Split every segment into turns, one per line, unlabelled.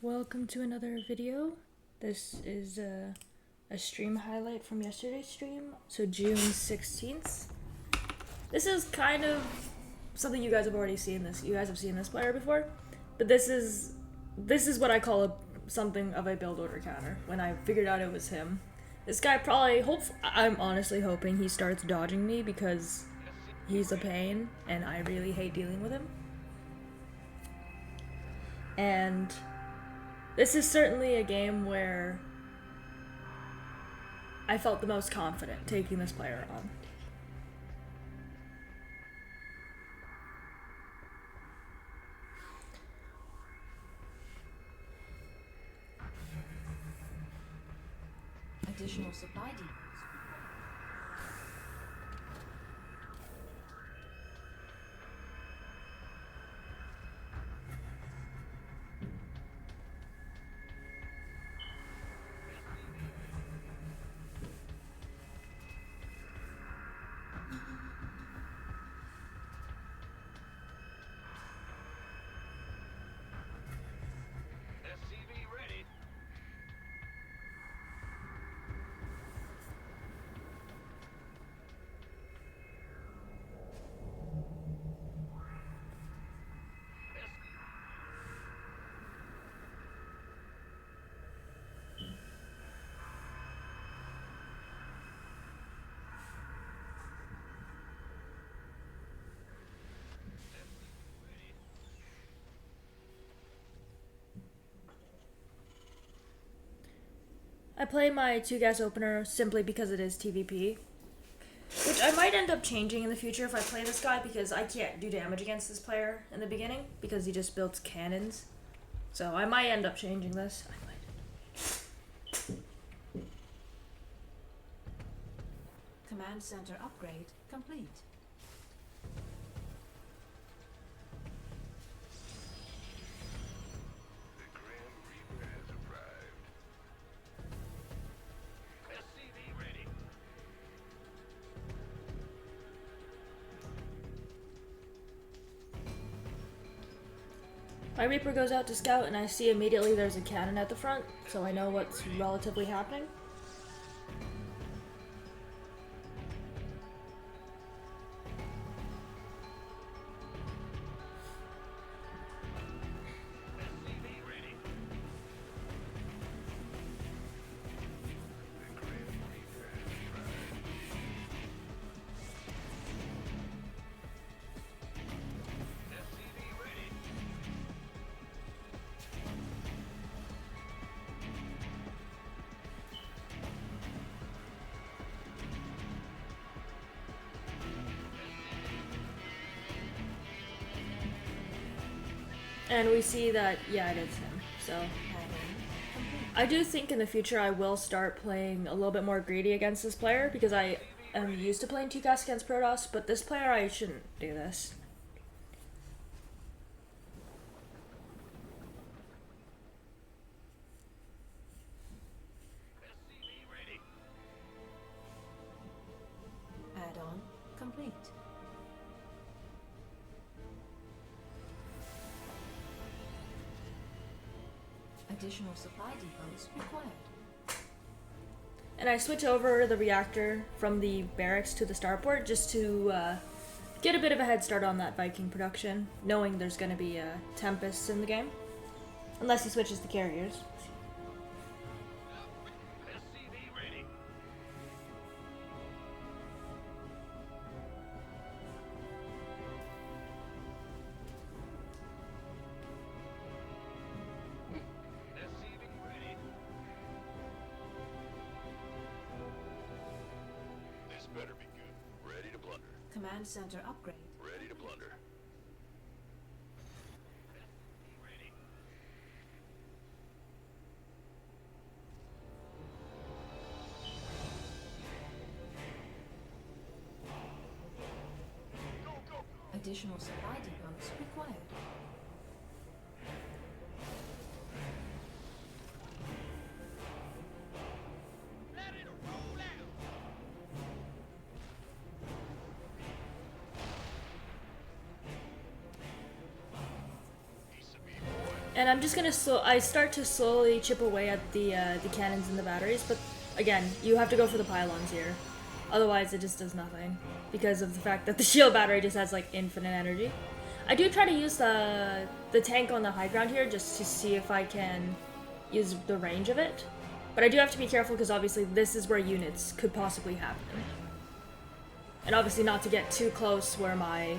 Welcome to another video. This is a stream highlight from yesterday's stream, so June 16th. This is kind of something you guys have already seen this. You guys have seen this player before, but this is what I call something of a build order counter when I figured out it was him. This guy I'm honestly hoping he starts dodging me because he's a pain and I really hate dealing with him. And this is certainly a game where I felt the most confident taking this player on.
Additional supply depots.
I play my 2-gas opener simply because it is TVP, which I might end up changing in the future if I play this guy because I can't do damage against this player in the beginning because he just builds cannons. So I might end up changing this.
Command center upgrade complete.
The Grand Reaper has arrived. SCV ready.
My Reaper goes out to scout and I see immediately there's a cannon at the front, so I know what's relatively happening.
SCV ready. The Grand Reaper has arrived. SCV ready.
And we see that, yeah, it is him. So
Add-on complete.
I do think in the future I will start playing a little bit more greedy against this player because I am used to playing 2-gas against Protoss, but this player I shouldn't do this.
SCV ready.
Add-on complete. Additional supply depots required.
And I switch over the reactor from the barracks to the starport just to get a bit of a head start on that Viking production, knowing there's going to be Tempests in the game. Unless he switches to carriers.
SCV ready. SCV ready. This better be good. Ready to blunder.
Command center upgrade.
Ready to blunder. SCV ready. Go, go, go.
Additional supply depots required.
Let it roll out. Piece of me, boy.
And I'm just gonna I start to slowly chip away at the cannons and the batteries, but again, you have to go for the pylons here. Otherwise, it just does nothing because of the fact that the shield battery just has like infinite energy. I do try to use the tank on the high ground here just to see if I can use the range of it. But I do have to be careful because obviously this is where units could possibly happen. And obviously not to get too close where my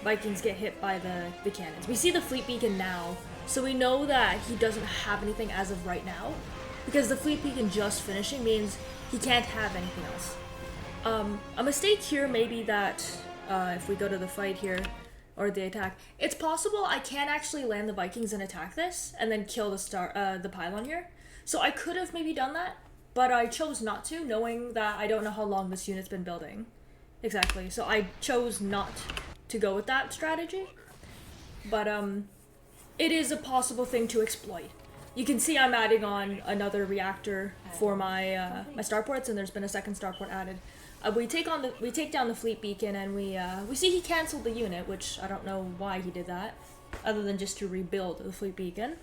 Vikings get hit by the cannons. We see the fleet beacon now, so we know that he doesn't have anything as of right now. Because the fleet beacon just finishing means he can't have anything else. A mistake here may be that if we go to the fight here, or the attack, it's possible I can actually land the Vikings and attack this, and then kill the pylon here. So I could have maybe done that, but I chose not to, knowing that I don't know how long this unit's been building. Exactly, so I chose not to go with that strategy. But it is a possible thing to exploit. You can see I'm adding on another reactor for my my starports, and there's been a second starport added. We take down the fleet beacon, and we see he canceled the unit, which I don't know why he did that, other than just to rebuild the fleet beacon.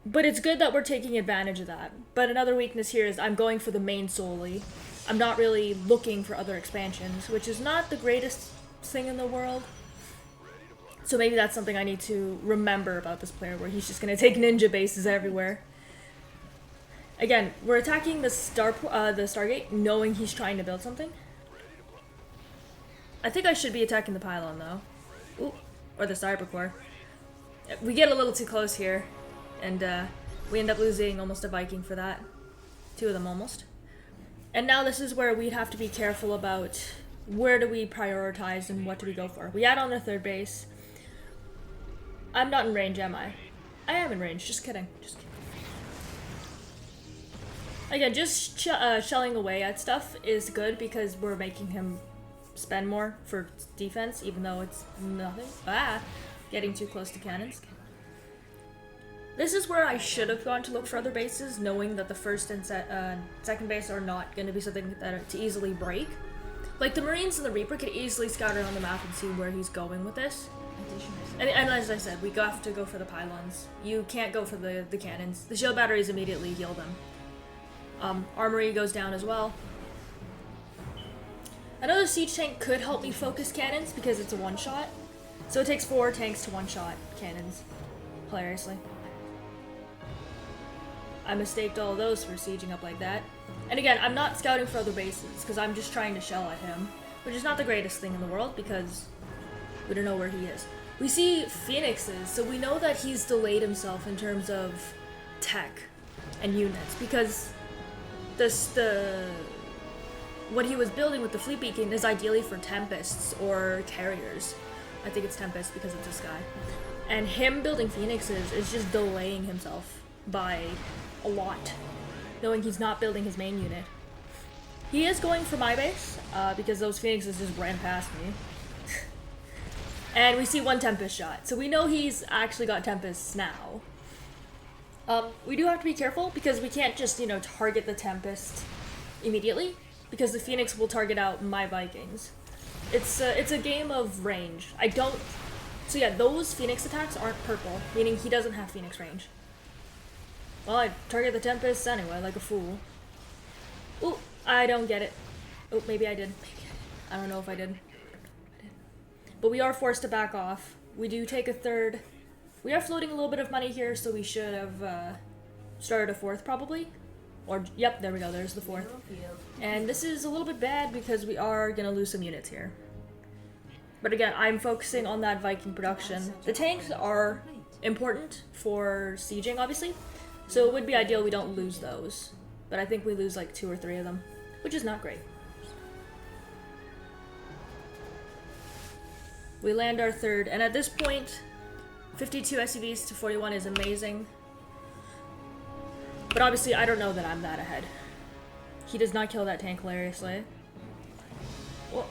But it's good that we're taking advantage of that. But another weakness here is I'm going for the main solely. I'm not really looking for other expansions, which is not the greatest thing in the world. So maybe that's something I need to remember about this player, where he's just gonna take ninja bases everywhere. Again, we're attacking the Stargate, knowing he's trying to build something. I think I should be attacking the pylon, though. Ooh, or the Cybercore. We get a little too close here, and we end up losing almost a Viking for that. 2 of them almost. And now this is where we'd have to be careful about where do we prioritize and what do we go for. We add on the 3rd base. I'm not in range, am I? I am in range, just kidding. Just kidding. Again, just shelling away at stuff is good because we're making him spend more for defense, even though it's nothing. Ah! Getting too close to cannons. This is where I should have gone to look for other bases, knowing that the 1st and 2nd base are not going to be something that are to easily break. Like, the Marines and the Reaper could easily scout around the map and see where he's going with this. And as I said, we have to go for the pylons. You can't go for the cannons. The shield batteries immediately heal them. Armory goes down as well. Another siege tank could help me focus cannons because it's a one-shot. So it takes 4 tanks to one-shot cannons. Hilariously. I mistaked all those for sieging up like that. And again, I'm not scouting for other bases because I'm just trying to shell at him. Which is not the greatest thing in the world because we don't know where he is. We see Phoenixes, so we know that he's delayed himself in terms of tech and units because what he was building with the fleet beacon is ideally for Tempests or carriers. I think it's Tempest because it's a sky. And him building Phoenixes is just delaying himself by a lot, knowing he's not building his main unit. He is going for my base because those Phoenixes just ran past me. And we see 1 Tempest shot, so we know he's actually got Tempests now. We do have to be careful because we can't just, target the Tempest immediately because the Phoenix will target out my Vikings. It's a game of range. So yeah, those Phoenix attacks aren't purple, meaning he doesn't have Phoenix range. Well, I target the Tempests anyway, like a fool. Ooh, I don't get it. Oh, maybe I did. I don't know if I did. But we are forced to back off. We do take a 3rd. We are floating a little bit of money here, so we should have started a 4th probably. Or, yep, there we go, there's the 4th. And this is a little bit bad because we are going to lose some units here. But again, I'm focusing on that Viking production. The tanks are important for sieging, obviously. So it would be ideal we don't lose those. But I think we lose like 2 or 3 of them, which is not great. We land our 3rd, and at this point, 52 SCVs to 41 is amazing. But obviously, I don't know that I'm that ahead. He does not kill that tank hilariously. Well,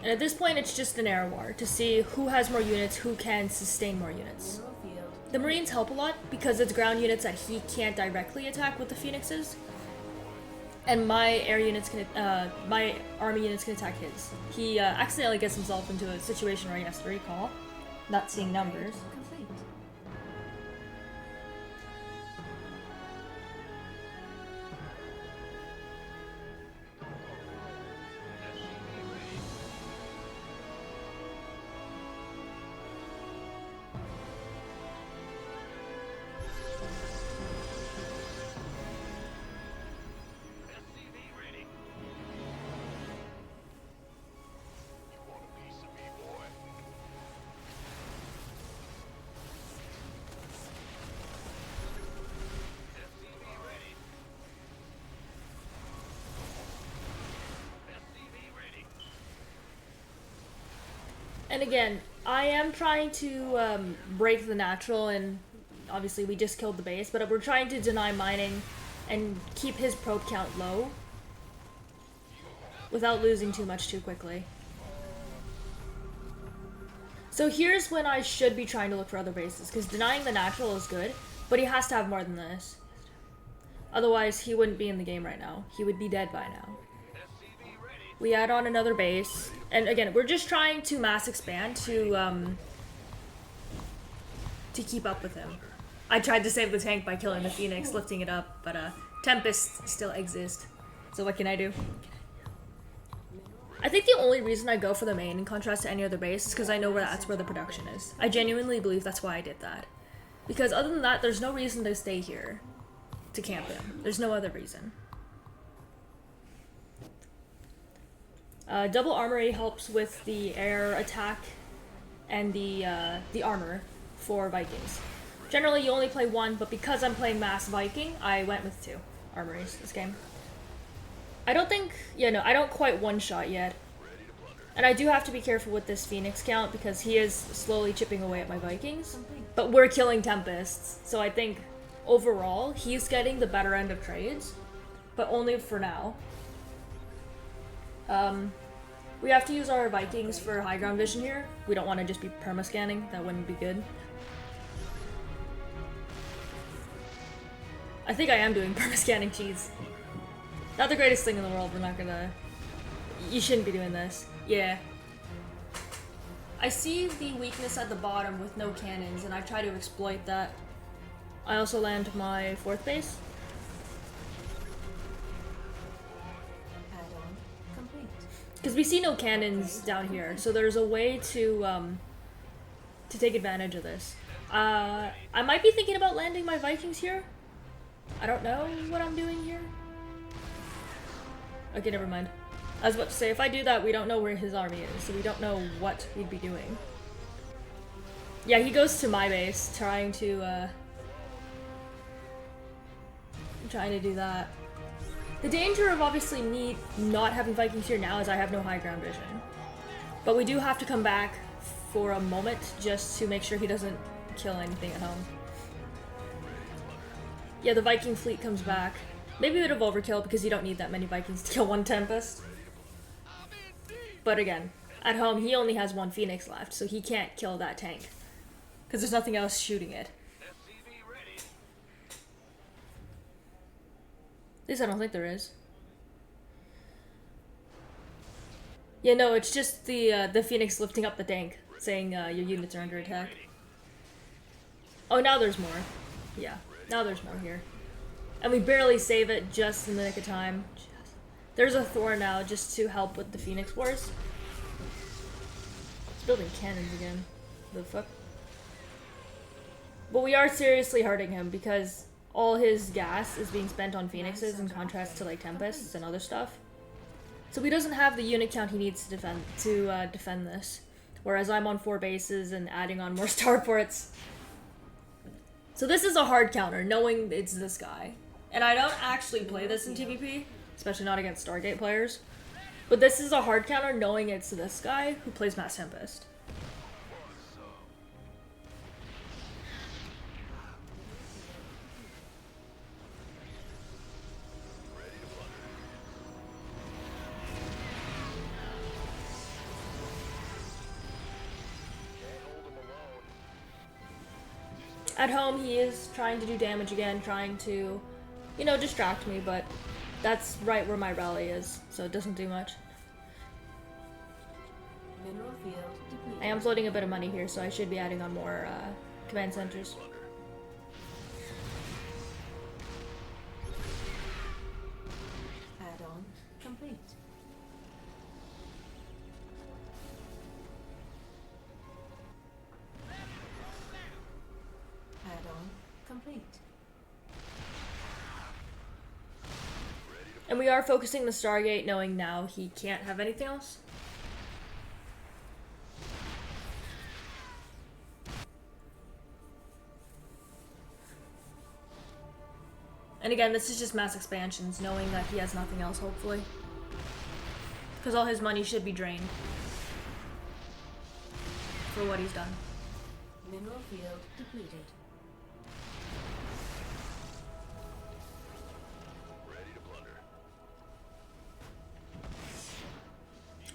and at this point, it's just an air war to see who has more units, who can sustain more units. The Marines help a lot because it's ground units that he can't directly attack with the Phoenixes. And my air units can, my army units can attack his. He accidentally gets himself into a situation where he has to recall. not seeing numbers.
Complete.
SCV ready. You want a piece of me, boy? SCV ready. SCV ready.
And again, I am trying to break the natural, and obviously we just killed the base, but we're trying to deny mining and keep his probe count low without losing too much too quickly. So here's when I should be trying to look for other bases, because denying the natural is good, but he has to have more than this. Otherwise, he wouldn't be in the game right now. He would be dead by now.
SCV ready.
We add on another base, and again, we're just trying to mass expand to keep up with him. I tried to save the tank by killing the Phoenix, lifting it up, but Tempests still exist. So what can I do? I think the only reason I go for the main in contrast to any other base is because I know that's where the production is. I genuinely believe that's why I did that. Because other than that, there's no reason to stay here to camp him. There's no other reason. Double armory helps with the air attack and the armor for Vikings. Generally, you only play one, but because I'm playing mass Viking, I went with 2 armories this game. I don't think, I don't quite one-shot yet. And I do have to be careful with this Phoenix count because he is slowly chipping away at my Vikings. But we're killing Tempests, so I think overall, he's getting the better end of trades, but only for now. We have to use our Vikings for high ground vision here. We don't want to just be perma-scanning, that wouldn't be good. I think I am doing perma-scanning cheats. Not the greatest thing in the world, we're not gonna... You shouldn't be doing this. Yeah. I see the weakness at the bottom with no cannons, and I try to exploit that. I also land my 4th base.
Add-on complete.
Because we see no cannons down here, so there's a way to take advantage of this. I might be thinking about landing my Vikings here. I don't know what I'm doing here. Okay, never mind. I was about to say, if I do that, we don't know where his army is, so we don't know what we'd be doing. Yeah, he goes to my base, trying to do that. The danger of obviously me not having Vikings here now is I have no high ground vision. But we do have to come back for a moment just to make sure he doesn't kill anything at home. Yeah, the Viking fleet comes back. Maybe a bit of overkill because you don't need that many Vikings to kill one Tempest. But again, at home he only has 1 Phoenix left, so he can't kill that tank. Because there's nothing else shooting it.
SCV ready.
At least I don't think there is. Yeah, no, it's just the Phoenix lifting up the tank, saying your units are under attack. Oh, now there's more. Yeah, now there's more here. And we barely save it just in the nick of time. There's a Thor now just to help with the Phoenix Wars. It's building cannons again. The fuck? But we are seriously hurting him because all his gas is being spent on Phoenixes in contrast to like Tempests and other stuff. So he doesn't have the unit count he needs to defend this. Whereas I'm on 4 bases and adding on more starports. So this is a hard counter, knowing it's this guy. And I don't actually play this in TVP, especially not against Stargate players. But this is a hard counter knowing it's this guy who plays Mass Tempest. At home, he is trying to do damage again, trying to, distract me, but that's right where my rally is, so it doesn't do much.
Mineral field depleted.
I am floating a bit of money here, so I should be adding on more command centers.
Add-on complete. Add-on complete.
And we are focusing the Stargate, knowing now he can't have anything else. And again, this is just mass expansions, knowing that he has nothing else, hopefully. Because all his money should be drained for what he's done.
Mineral field depleted.
Ready to plunder.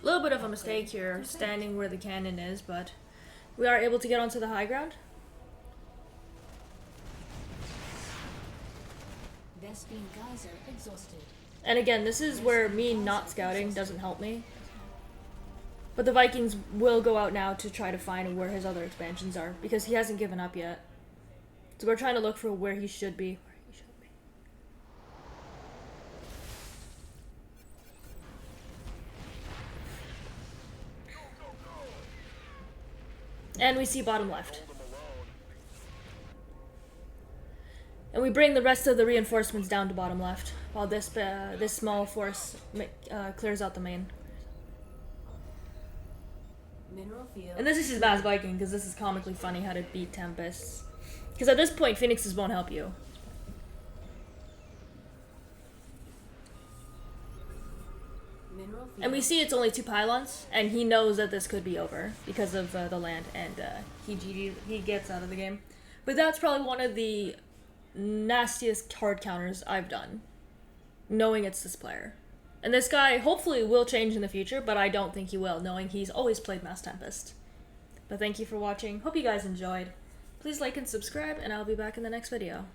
A little bit of a mistake here, standing where the cannon is, but we are able to get onto the high ground.
Vespine geyser exhausted.
And again, this is where me not scouting doesn't help me. But the Vikings will go out now to try to find where his other expansions are, because he hasn't given up yet. So we're trying to look for where he should be. And we see bottom left. And we bring the rest of the reinforcements down to bottom left, while this small force clears out the main.
Mineral field.
And this is just Mass Viking, because this is comically funny how to beat Tempests. Because at this point, Phoenixes won't help you.
Mineral field.
And we see it's only 2 pylons, and he knows that this could be over because of the land, and he gets out of the game. But that's probably one of the nastiest hard counters I've done, knowing it's this player. And this guy hopefully will change in the future, but I don't think he will, knowing he's always played Mass Tempest. But thank you for watching. Hope you guys enjoyed. Please like and subscribe, and I'll be back in the next video.